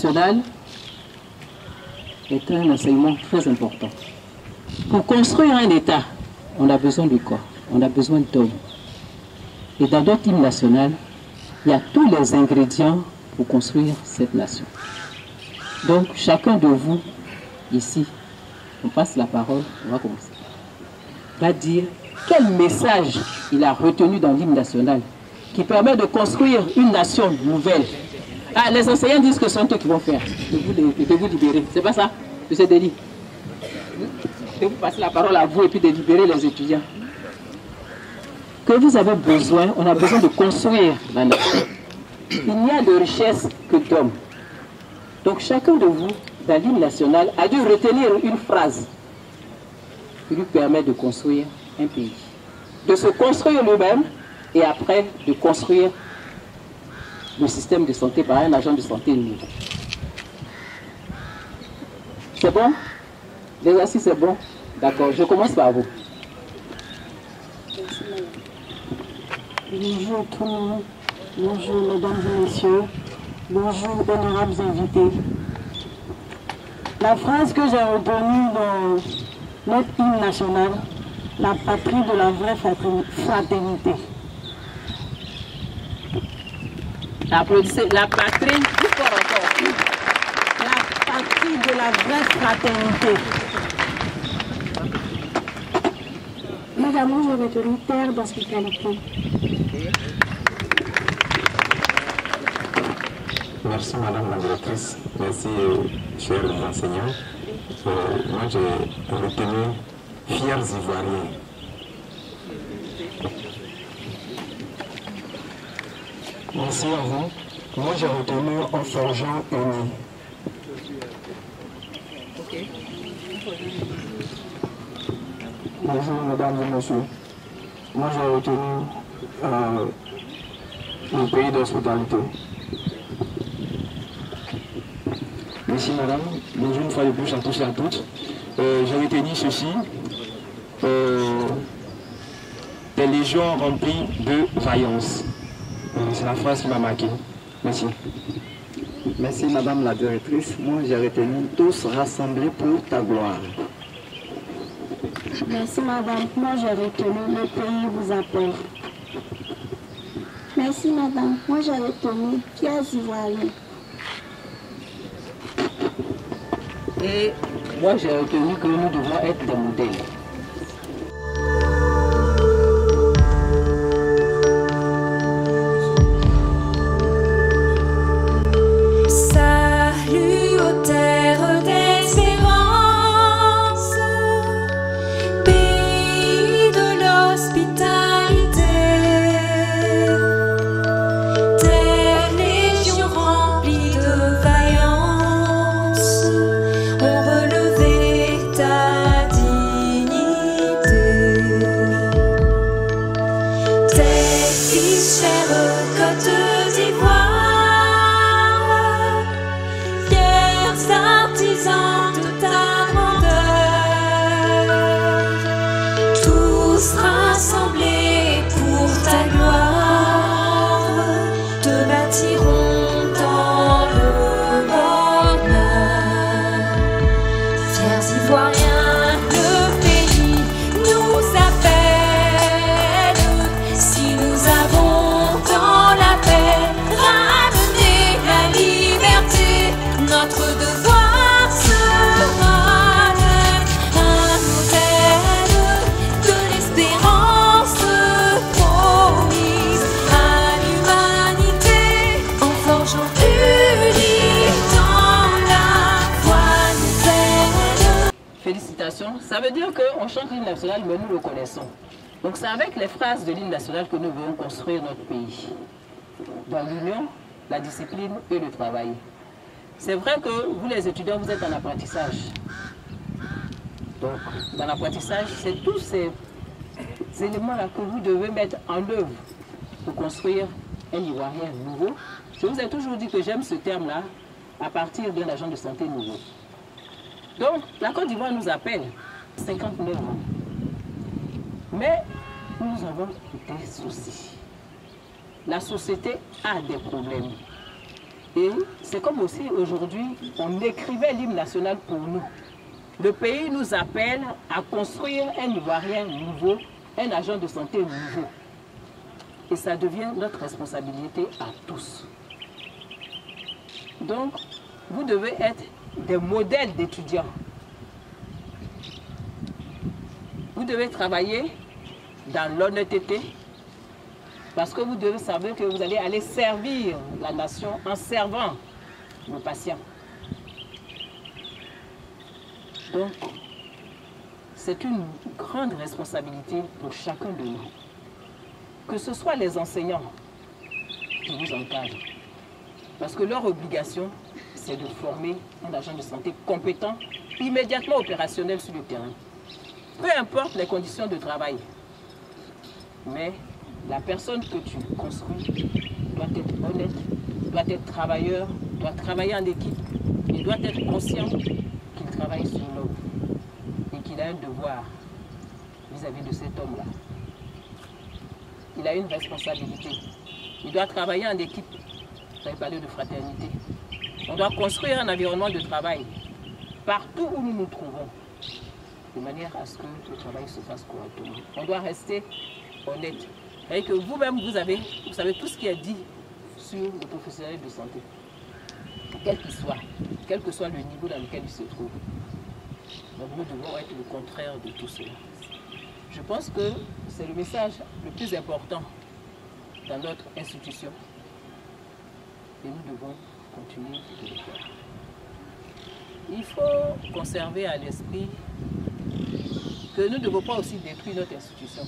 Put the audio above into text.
national est un enseignement très important. Pour construire un État, on a besoin de corps, on a besoin d'hommes. Et dans notre hymne national, il y a tous les ingrédients pour construire cette nation. Donc, chacun de vous, ici, on passe la parole, on va commencer, va dire quel message il a retenu dans l'hymne national qui permet de construire une nation nouvelle. Ah, les enseignants disent que ce sont eux qui vont faire, de vous libérer. C'est pas ça, M. Deli? De vous passer la parole à vous et puis de libérer les étudiants. Que vous avez besoin, on a besoin de construire la nation. Il n'y a de richesse que d'hommes. Donc chacun de vous, dans l'hymne national, a dû retenir une phrase qui lui permet de construire un pays. De se construire lui-même et après de construire le système de santé par un agent de santé nouveau. C'est bon? L'exercice c'est bon? D'accord, je commence par vous. Bonjour tout le monde, bonjour mesdames et messieurs, bonjour honorables invités. La phrase que j'ai retenue dans notre hymne national, la patrie de la vraie fraternité. Applaudissez, la patrie, plus fort encore. La patrie de la vraie fraternité. Madame, je retenu terre d'hospitalité. Merci Madame la directrice, merci chers enseignants. Moi j'ai retenu fiers Ivoiriens. Merci à vous. Moi j'ai retenu en forgeant unis. Bonjour mesdames et messieurs. Moi j'ai retenu le pays d'hospitalité. Merci madame, bonjour une fois de plus à tous et à toutes. J'ai retenu ceci, des légions remplies de vaillance. C'est la phrase qui m'a marqué. Merci. Merci madame la directrice. Moi j'ai retenu tous rassemblés pour ta gloire. Merci madame, moi j'ai retenu le pays vous appelle. Merci madame, moi j'ai retenu fiers Ivoiriens. Et moi j'ai retenu que nous devons être des modèles. Salut aux terres d'espérance, pays de l'hospitalité, tes légions remplies de vaillance ont relevé ta dignité. Tes fils chers Côte d'Ivoire, artisans de ta grandeur, tous rassemblés pour ta gloire, te bâtiront dans le bonheur. Fiers Ivoiriens, le pays nous appelle. Si nous avons dans la paix ramené la liberté, notre devoir sera d'être un modèle de l'espérance promise à l'humanité, en forgeant unis dans la voie nouvelle. Félicitations, ça veut dire qu'on chante l'hymne national mais nous le connaissons. Donc c'est avec les phrases de l'hymne national que nous voulons construire notre pays. Dans l'union, la discipline et le travail. C'est vrai que vous les étudiants, vous êtes en apprentissage. Donc, dans l'apprentissage, c'est tous ces éléments-là que vous devez mettre en œuvre pour construire un Ivoirien nouveau. Je vous ai toujours dit que j'aime ce terme-là à partir d'un agent de santé nouveau. Donc, la Côte d'Ivoire nous appelle 59 ans. Mais nous avons des soucis. La société a des problèmes. Et c'est comme aussi aujourd'hui, on écrivait l'hymne national pour nous. Le pays nous appelle à construire un Ivoirien nouveau, un agent de santé nouveau. Et ça devient notre responsabilité à tous. Donc, vous devez être des modèles d'étudiants. Vous devez travailler dans l'honnêteté, parce que vous devez savoir que vous allez aller servir la nation en servant le patient. Donc, c'est une grande responsabilité pour chacun de nous. Que ce soit les enseignants qui vous encadrent. Parce que leur obligation, c'est de former un agent de santé compétent, immédiatement opérationnel sur le terrain. Peu importe les conditions de travail. Mais la personne que tu construis doit être honnête, doit être travailleur, doit travailler en équipe. Il doit être conscient qu'il travaille sur l'homme et qu'il a un devoir vis-à-vis de cet homme-là. Il a une responsabilité. Il doit travailler en équipe. Vous avez parlé de fraternité. On doit construire un environnement de travail partout où nous nous trouvons, de manière à ce que le travail se fasse correctement. On doit rester honnête. Et que vous-même, vous savez tout ce qui est dit sur le professionnel de santé, quel qu'il soit, quel que soit le niveau dans lequel il se trouve. Donc nous devons être le contraire de tout cela. Je pense que c'est le message le plus important dans notre institution. Et nous devons continuer de le faire. Il faut conserver à l'esprit que nous ne devons pas aussi détruire notre institution.